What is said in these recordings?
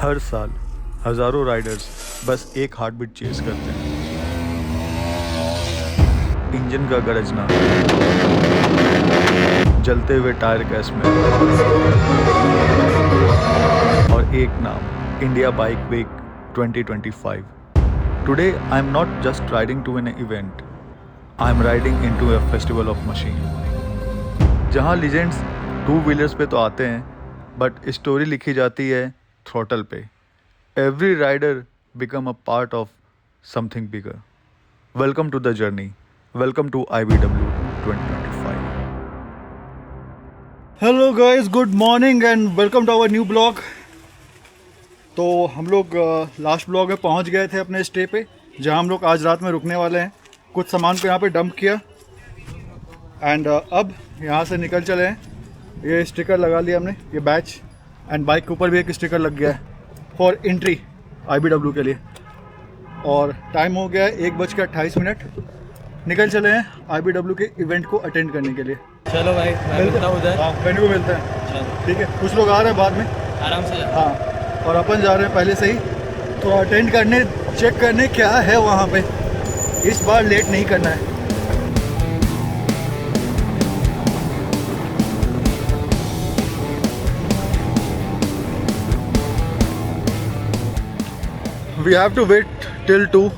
हर साल हजारों राइडर्स बस एक हार्ट बीट चेस करते हैं। इंजन का गरजना, जलते हुए टायर का स्मेल और एक नाम, India bike week 2025। Today I am not just riding to an event, I am riding into a festival of machine। जहाँ लीजेंड्स टू व्हीलर्स पे तो आते हैं, बट स्टोरी लिखी जाती है थ्रॉटल पे। Every rider become a part of something bigger. Welcome to the journey, welcome to IBW 2025। Hello guys, good morning and welcome to our new blog. तो हम लोग लास्ट ब्लॉग में पहुंच गए थे अपने स्टे पे, जहां हम लोग आज रात में रुकने वाले हैं। कुछ सामान को यहाँ पे डंप किया एंड अब यहाँ से निकल चले हैं। ये स्टिकर लगा लिया हमने, ये बैच, एंड बाइक के ऊपर भी एक स्टिकर लग गया है फॉर एंट्री IBW के लिए। और टाइम हो गया है 1:28। निकल चले हैं IBW के इवेंट को अटेंड करने के लिए। चलो भाई, मैं मिलता हूँ उधर। हाँ, वेन्यू को मिलते हैं। ठीक है, कुछ लोग आ रहे हैं बाद में, आराम से जा। हाँ, और अपन जा रहे हैं पहले से ही तो अटेंड करने, चेक करने क्या है वहाँ पे। इस बार लेट नहीं करना है। We have to wait till 2,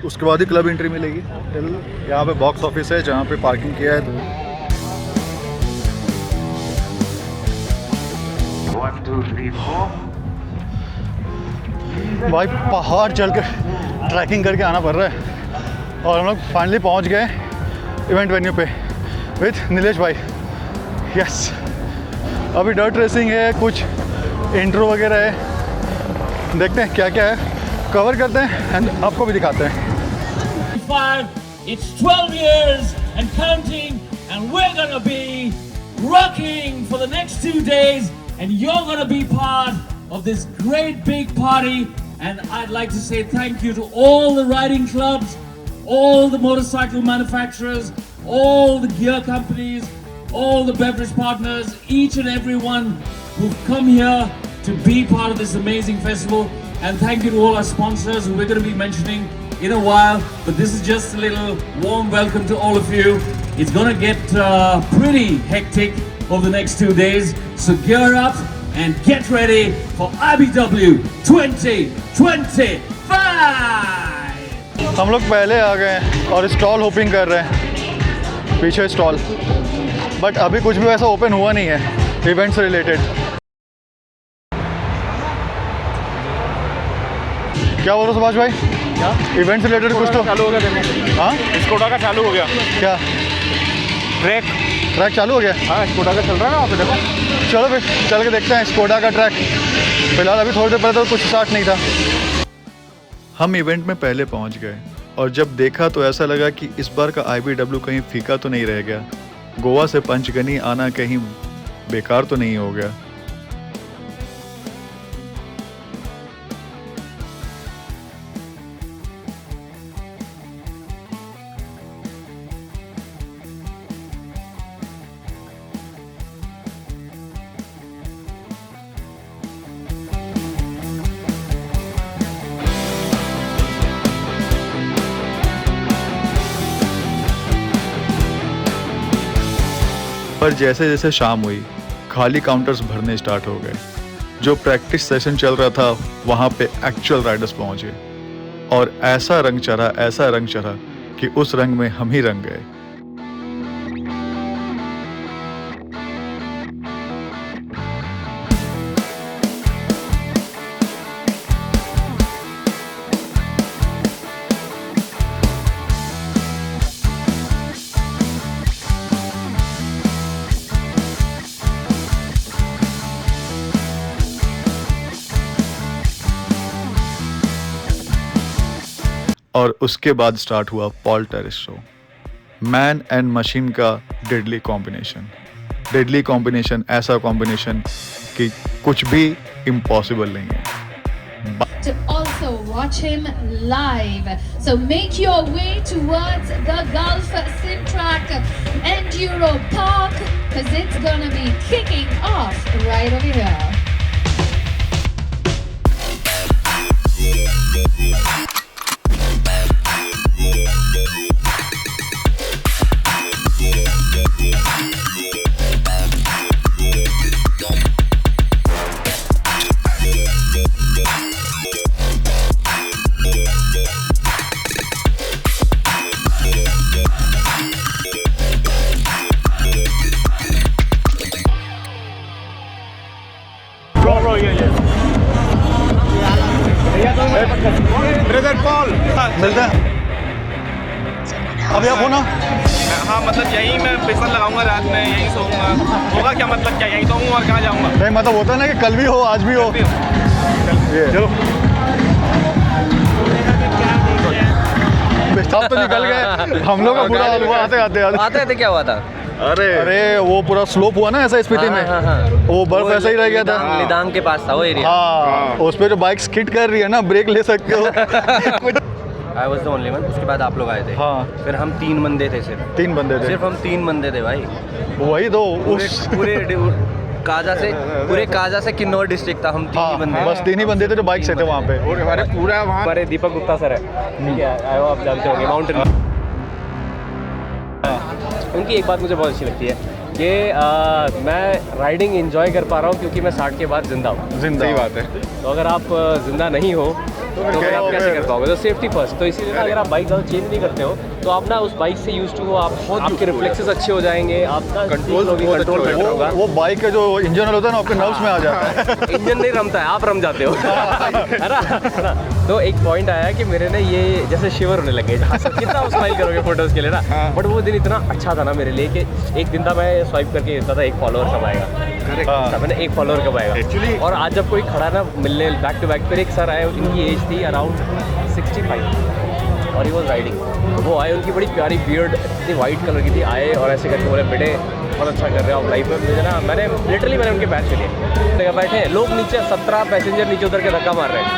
उसके बाद ही क्लब एंट्री मिलेगी। टिल यहाँ पे बॉक्स ऑफिस है जहाँ पे पार्किंग किया है। 1 2 3 4। भाई पहाड़ चल कर ट्रैकिंग करके आना पड़ रहा है और हम लोग फाइनली पहुंच गए इवेंट वेन्यू पे विथ नीलेश भाई। यस, अभी डर्ट रेसिंग है, कुछ इंट्रो वगैरह है, देखते हैं क्या क्या है, कवर करते हैं एंड आपको भी दिखाते हैं। It's 12 years and counting, and we're gonna be rocking for the next 2 days, and you're gonna be part of this great big party. And I'd like to say thank you to all the riding clubs, all the motorcycle manufacturers, all the gear companies, all the beverage partners, each and everyone who've come here to be part of this amazing festival. And thank you to all our sponsors who we're going to be mentioning in a while, but this is just a little warm welcome to all of you. It's going to get pretty hectic over the next 2 days, so gear up and get ready for IBW 2025. हम लोग पहले आ गए हैं और stall hopping कर रहे हैं, पीछे स्टॉल, बट अभी कुछ भी वैसा ओपन हुआ नहीं है इवेंट से रिलेटेड। क्या बोल रहे हो सुभाष भाई? क्या इवेंट से रिलेटेड कुछ तो चालू हो गया? हाँ, स्कोडा का चालू हो गया। क्या ट्रैक चालू हो गया? हाँ, स्कोडा का चल रहा है ना वहाँ पे, देखो। चलो फिर चल के देखते हैं स्कोडा का ट्रैक। फिलहाल अभी थोड़ी देर पहले तो कुछ स्टार्ट नहीं था। हम इवेंट में पहले पहुंच गए और जब देखा तो ऐसा लगा कि इस बार का IBW कहीं फीका तो नहीं रह गया। गोवा से पंचगनी आना कहीं बेकार तो नहीं हो गया। पर जैसे जैसे शाम हुई, खाली काउंटर्स भरने स्टार्ट हो गए। जो प्रैक्टिस सेशन चल रहा था वहाँ पे एक्चुअल राइडर्स पहुँचे और ऐसा रंग चढ़ा कि उस रंग में हम ही रंग गए। और उसके बाद स्टार्ट हुआ Paul terrace show. Man and machine का डेडली कॉम्बिनेशन, ऐसा कॉम्बिनेशन कि कुछ भी इम्पॉसिबल नहीं है। To also watch him live. So make your way towards the Gulf Sim Track Enduro Park, because it's gonna be kicking off right over here. All. मिलते हैं अभी आप हो ना। हाँ मतलब यही मैं बिस्तर लगाऊंगा रात में, यही सोऊंगा। होगा क्या मतलब क्या यही तो हूँ और कहाँ जाऊँगा? नहीं मतलब होता है ना कि कल भी हो आज भी हो। ये चलो पेशाब तो निकल गए हम लोग का बुरा हाल हुआ आते आते क्या हुआ था? अरे वो पूरा स्लोप हुआ ना ऐसा स्पीति में। वो बर्फ ऐसा ही रह गया था। निदाम के पास था वो एरिया। हाँ उस पे जो बाइक स्किड कर रही है ना ब्रेक ले सकते हो। I was the only one. उसके बाद आप लोग आए थे। हाँ फिर हम 3 बंदे थे सिर्फ। 3 बंदे थे। सिर्फ हम 3 बंदे थे भाई। वही तो पूरे पूरे काजा से किन्नौर डिस्ट्रिक्ट था। हम 3 ही बंदे। बस 3 ही बंदे थे जो बाइक से थे वहाँ पे। हमारे पूरा वहाँ हमारे दीपक गुप्ता सर है, ठीक है, आए हो आप जानते होंगे, माउंटेन। उनकी एक बात मुझे बहुत अच्छी लगती है कि मैं राइडिंग एंजॉय कर पा रहा हूँ क्योंकि मैं 60 के बाद जिंदा हूँ। सही बात है। तो अगर आप जिंदा नहीं हो तो फिर आप कैसे कर पाओगे? तो सेफ्टी फर्स्ट। तो इसीलिए अगर आप बाइक ज़्यादा चेंज नहीं करते हो तो आप ना उस बाइक से यूज टू हो, आपके रिफ्लेक्सेस अच्छे हो जाएंगे, आपका कंट्रोल होगा। वो बाइक का जो इंजन होता है ना आपके नर्व्स में आ जाता है। इंजन नहीं रमता है, आप रम जाते हो। है ना? तो एक पॉइंट आया कि मेरे ने ये जैसे शिवर होने लगे। कितना स्माइल करोगे फोटोज के लिए ना। बट वो दिन इतना अच्छा था ना मेरे लिए कि एक दिन था मैं स्वाइप करके देता था 1 फॉलोअर कब आएगा। मैंने 1 फॉलोअर कब आएगा। और आज जब कोई खड़ा ना मिलने बैक टू बैक, फिर एक सर आए, उनकी एज थी अराउंड 65 और ही वॉज राइडिंग। वो आए, उनकी बड़ी प्यारी बियर्ड इतनी वाइट कलर की थी। आए और ऐसे करके बोले बेटे बहुत अच्छा कर रहे हो आप लाइफ में। मुझे ना मैंने उनके पैर चले जगह बैठे लोग नीचे 17 पैसेंजर नीचे उतर के धक्का मार रहे हैं।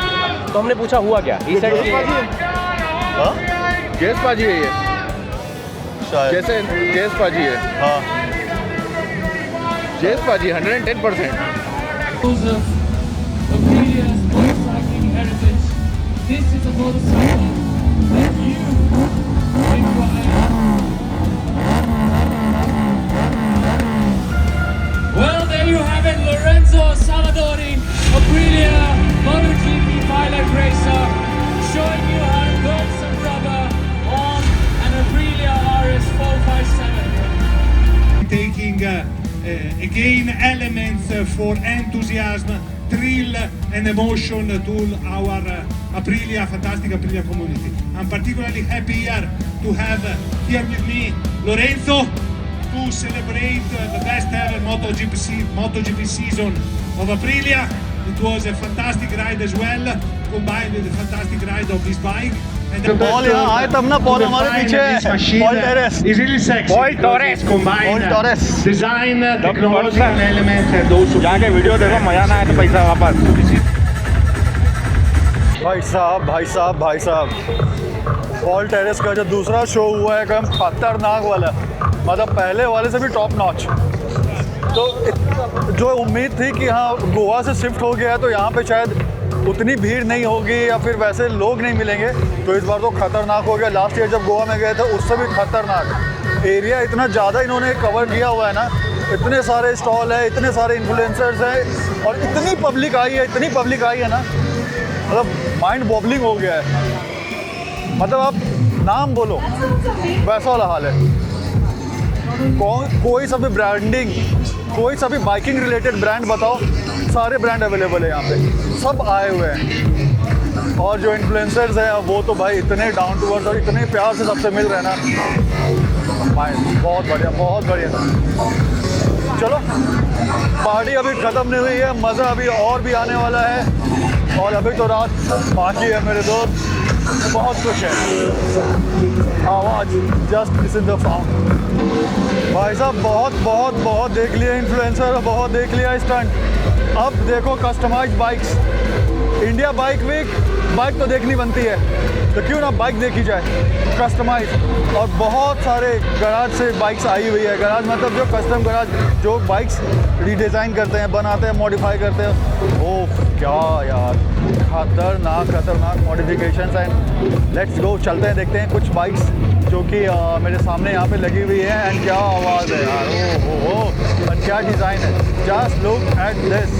तो हमने पूछा हुआ क्या? इस साइड गैस बाजी है ये, शायद जैसे गैस बाजी है। हाँ गैस बाजी 110%। Joseph, Amelia's motorcycling heritage. This is a motorcycle that you require. Well, there you have it, Lorenzo Salvadori, Aprilia MotoGP pilot racer, showing you how to burn some rubber on an Aprilia RS 457. Taking again elements for enthusiasm, thrill and emotion to our Aprilia, fantastic Aprilia community. I'm particularly happy here to have here with me Lorenzo to celebrate the best ever MotoGP season of Aprilia. It was a fantastic ride as well, combined with the fantastic ride of this bike. Paul यहाँ आए तब ना, Paul हमारे पीछे है। Paul terrace, is really sexy. Paul Torres. Combine Paul Torres. design, technology and elements and those who जाके video देखो, मजा ना आए तो पैसा वापस। भाई साहब पॉल टेरेस का जो दूसरा शो हुआ है एकदम खतरनाक वाला, मतलब पहले वाले से भी टॉप नॉच। तो जो उम्मीद थी कि हाँ गोवा से शिफ्ट हो गया है तो यहाँ पे शायद उतनी भीड़ नहीं होगी या फिर वैसे लोग नहीं मिलेंगे, तो इस बार तो खतरनाक हो गया। लास्ट ईयर जब गोवा में गए थे उससे भी खतरनाक। एरिया इतना ज़्यादा इन्होंने कवर किया हुआ है ना, इतने सारे स्टॉल है, इतने सारे इन्फ्लुएंसर्स हैं और इतनी पब्लिक आई है ना, मतलब माइंड बॉबलिंग हो गया है। मतलब आप नाम बोलो वैसा वाला हाल है। कोई सा भी ब्रांडिंग, कोई सा भी बाइकिंग रिलेटेड ब्रांड बताओ, सारे ब्रांड अवेलेबल है यहाँ पे, सब आए हुए हैं। और जो इन्फ्लुएंसर्स हैं वो तो भाई इतने डाउन टू अर्थ और इतने प्यार से सबसे मिल रहे हैं ना, बहुत बढ़िया। चलो पार्टी अभी ख़त्म नहीं हुई है, मज़ा अभी और भी आने वाला है और अभी तो रात बाकी है मेरे दोस्त, बहुत कुछ है। आवाज़ just is in the found. भाई साहब बहुत देख लिया इन्फ्लुएंसर, बहुत देख लिया स्टंट। अब देखो customize bikes. India bike week, bike तो देखनी बनती है तो क्यों ना बाइक देखी जाए कस्टमाइज। और बहुत सारे गराज से बाइक्स आई हुई है। गराज मतलब जो कस्टम गराज जो बाइक्स रीडिज़ाइन करते हैं, बनाते हैं, मॉडिफाई करते हैं। ओह क्या यार, खतरनाक मॉडिफिकेशंस हैं। लेट्स गो, चलते हैं, देखते हैं कुछ बाइक्स जो कि मेरे सामने यहाँ पे लगी हुई है। एंड क्या आवाज़ है यार, ओ और क्या डिज़ाइन है। Just look at this.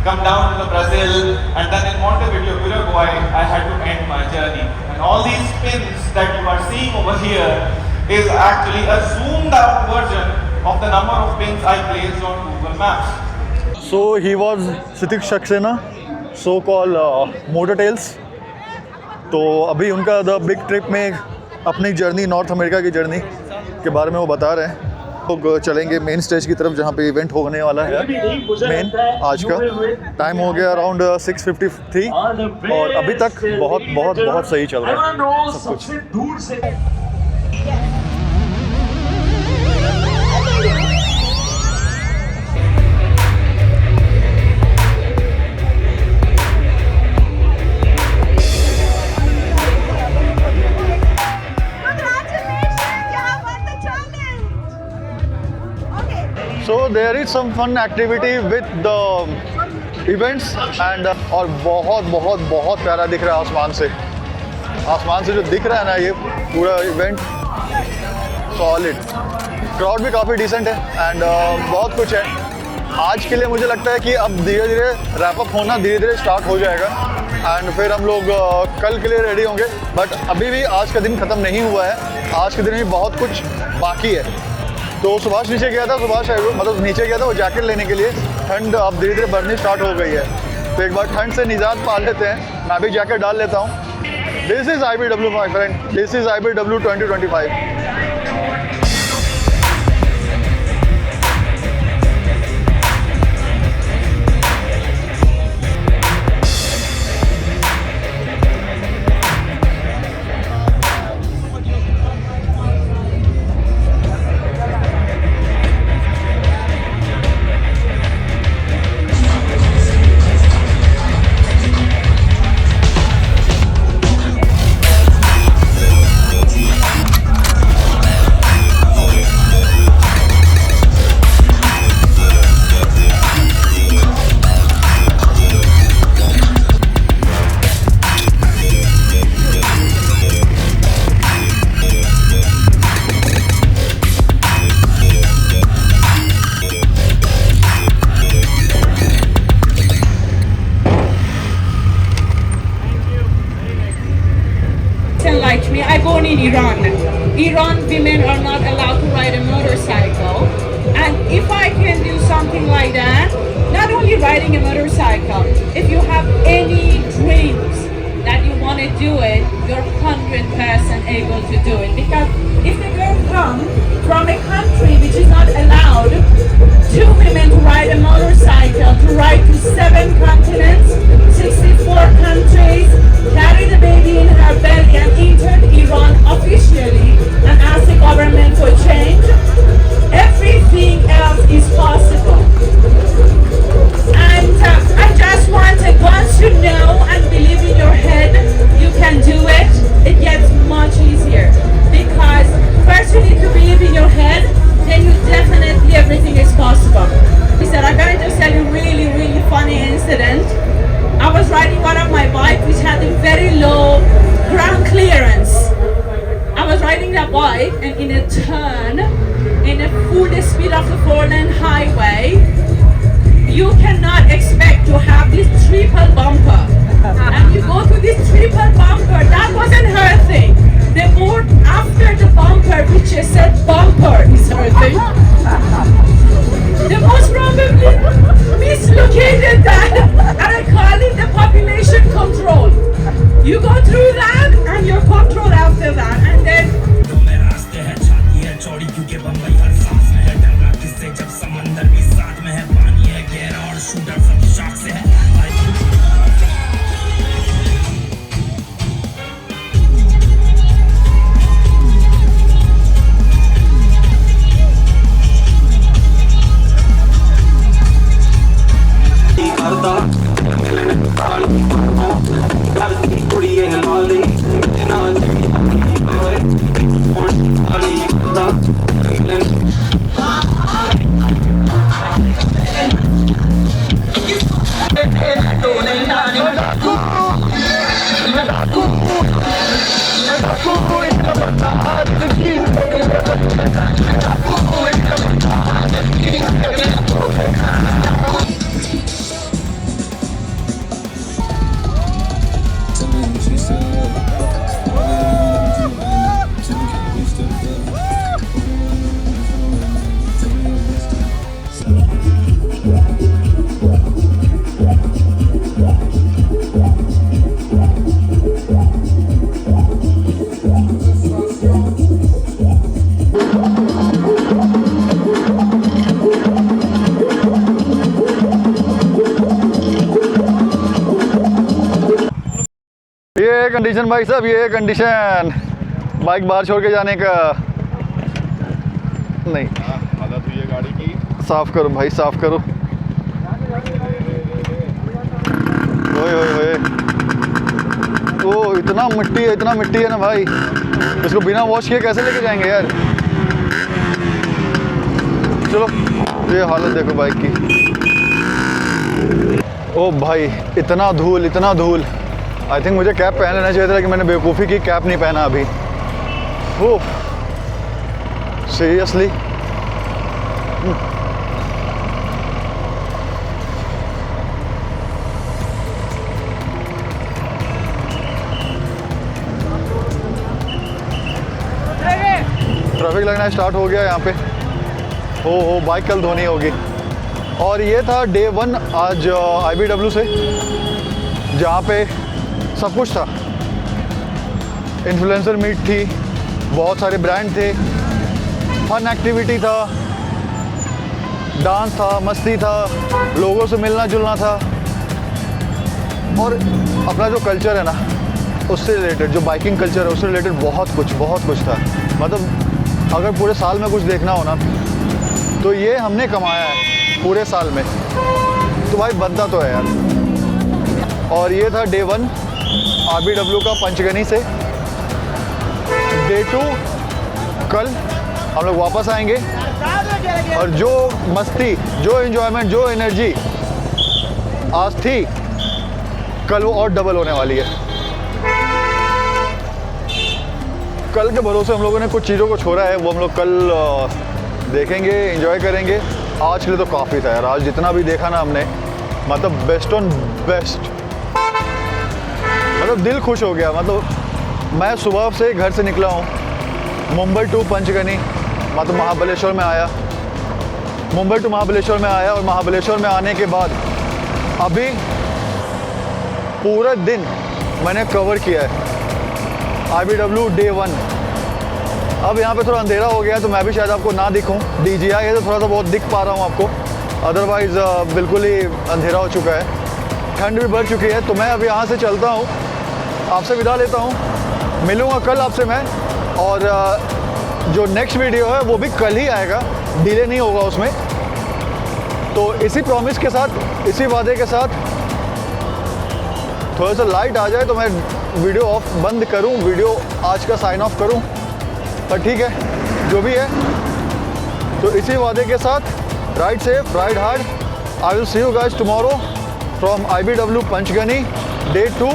come down to the Brazil, and then in Montevideo, Uruguay, I had to end my journey. And all these pins that you are seeing over here is actually a zoomed out version of the number of pins I placed on Google Maps. So he was Sitik Saxena, so called Motor Tales. तो अभी उनका the big trip में अपनी journey, north America की journey के बारे में वो बता रहे हैं। लोग चलेंगे मेन स्टेज की तरफ जहाँ पे इवेंट होने वाला है मेन आज का। टाइम हो गया अराउंड 6:53 और अभी तक बहुत बहुत बहुत सही चल रहा है सब कुछ। So there is some fun activity with the events and और बहुत बहुत बहुत प्यारा दिख रहा है आसमान से जो दिख रहा है ना ये पूरा इवेंट सॉलिड। क्राउड भी काफ़ी डिसेंट है एंड बहुत कुछ है। आज के लिए मुझे लगता है कि अब धीरे धीरे रैप अप होना धीरे धीरे स्टार्ट हो जाएगा एंड फिर हम लोग कल के लिए रेडी होंगे। बट अभी भी आज का दिन ख़त्म नहीं हुआ है, आज के दिन भी बहुत कुछ बाकी है। तो सुभाष नीचे गया था, मतलब नीचे गया था वो जैकेट लेने के लिए। ठंड अब धीरे धीरे बढ़नी स्टार्ट हो गई है तो एक बार ठंड से निजात पा लेते हैं। मैं भी जैकेट डाल लेता हूँ। This is IBW my friend, this is IBW 2025। Like me, I born in Iran. Iran women are not allowed to ride a motorcycle. And if I can do something like that, not only riding a motorcycle, if you have any dreams that you want to do it, you're 100% able to do it. Because if the girl comes from a country which is not allowed 2 women to ride a motorcycle, to ride to 7 continents, 64 countries, carry the baby in her belly and enter Iran officially and ask the government for change, everything else is possible. And I just wanted, once you know and believe in your head, you can do it, it gets much easier. Because first you need to believe in your head, then you definitely everything is possible. He said, I'm going to tell you really, really funny incident. I was riding one of my bike which had a very low ground clearance. I was riding that bike and in a turn, in a full speed of the 4-lane highway, you cannot expect to have this triple bumper. And you go to this triple bumper, that wasn't her thing. The board after the bumper, which said bumper, is her thing. The most probably mislocated that, and I call it the population control. You go through that, and you're controlled after that, and then. ये है condition भाई साहब, ये है condition bike बाहर छोड़ के जाने का। नहीं हालत हुई है गाड़ी की। साफ करो भाई, साफ करो। ओए ओए ओए, ओ इतना मिट्टी है ना भाई, इसको बिना वॉश किए कैसे लेके जाएंगे यार। चलो, ये हालत देखो बाइक की। ओ भाई इतना धूल। आई थिंक मुझे कैप पहन लेना चाहिए था, लेकिन मैंने बेवकूफ़ी की, कैप नहीं पहना अभी। Oh seriously. ट्रैफिक लगना स्टार्ट हो गया यहाँ पे। हो बाइक कल धोनी होगी। और ये था डे 1 आज IBW से, जहाँ पे सब कुछ था। इन्फ्लुएंसर मीट थी, बहुत सारे ब्रांड थे, फन एक्टिविटी था, डांस था, मस्ती था, लोगों से मिलना जुलना था, और अपना जो कल्चर है ना उससे रिलेटेड, जो बाइकिंग कल्चर है उससे रिलेटेड बहुत कुछ था। मतलब अगर पूरे साल में कुछ देखना हो ना तो ये हमने कमाया है पूरे साल में, तो भाई बनता तो है यार। और ये था डे 1 IBW का पंचगनी से। डे 2 कल हम लोग वापस आएंगे, और जो मस्ती, जो एंजॉयमेंट, जो एनर्जी आज थी, कल वो और डबल होने वाली है। कल के भरोसे हम लोगों ने कुछ चीज़ों को छोड़ा है, वो हम लोग कल देखेंगे, एंजॉय करेंगे। आज के लिए तो काफ़ी था यार, आज जितना भी देखा ना हमने, मतलब बेस्ट ऑन बेस्ट, मतलब दिल खुश हो गया। मतलब मैं सुबह से घर से निकला हूँ मुंबई टू पंचगनी, मतलब महाबलेश्वर में आया, मुंबई टू महाबलेश्वर में आया, और महाबलेश्वर में आने के बाद अभी पूरा दिन मैंने कवर किया है IBW डे 1। अब यहाँ पे थोड़ा अंधेरा हो गया है, तो मैं भी शायद आपको ना दिखूँ। DJI है तो थोड़ा सा बहुत दिख पा रहा हूँ आपको, अदरवाइज़ बिल्कुल ही अंधेरा हो चुका है, ठंड भी बढ़ चुकी है। तो मैं अब यहाँ से चलता हूँ, आपसे विदा लेता हूँ। मिलूँगा कल आपसे मैं, और जो नेक्स्ट वीडियो है वो भी कल ही आएगा, डिले नहीं होगा उसमें। तो इसी प्रॉमिस के साथ, इसी वादे के साथ, थोड़ा सा लाइट आ जाए तो मैं वीडियो ऑफ बंद करूं, वीडियो आज का साइन ऑफ करूं, पर ठीक है जो भी है। तो इसी वादे के साथ, ride safe, ride hard. I will see you guys tomorrow from IBW Panchgani day 2।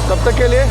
तब तक के लिए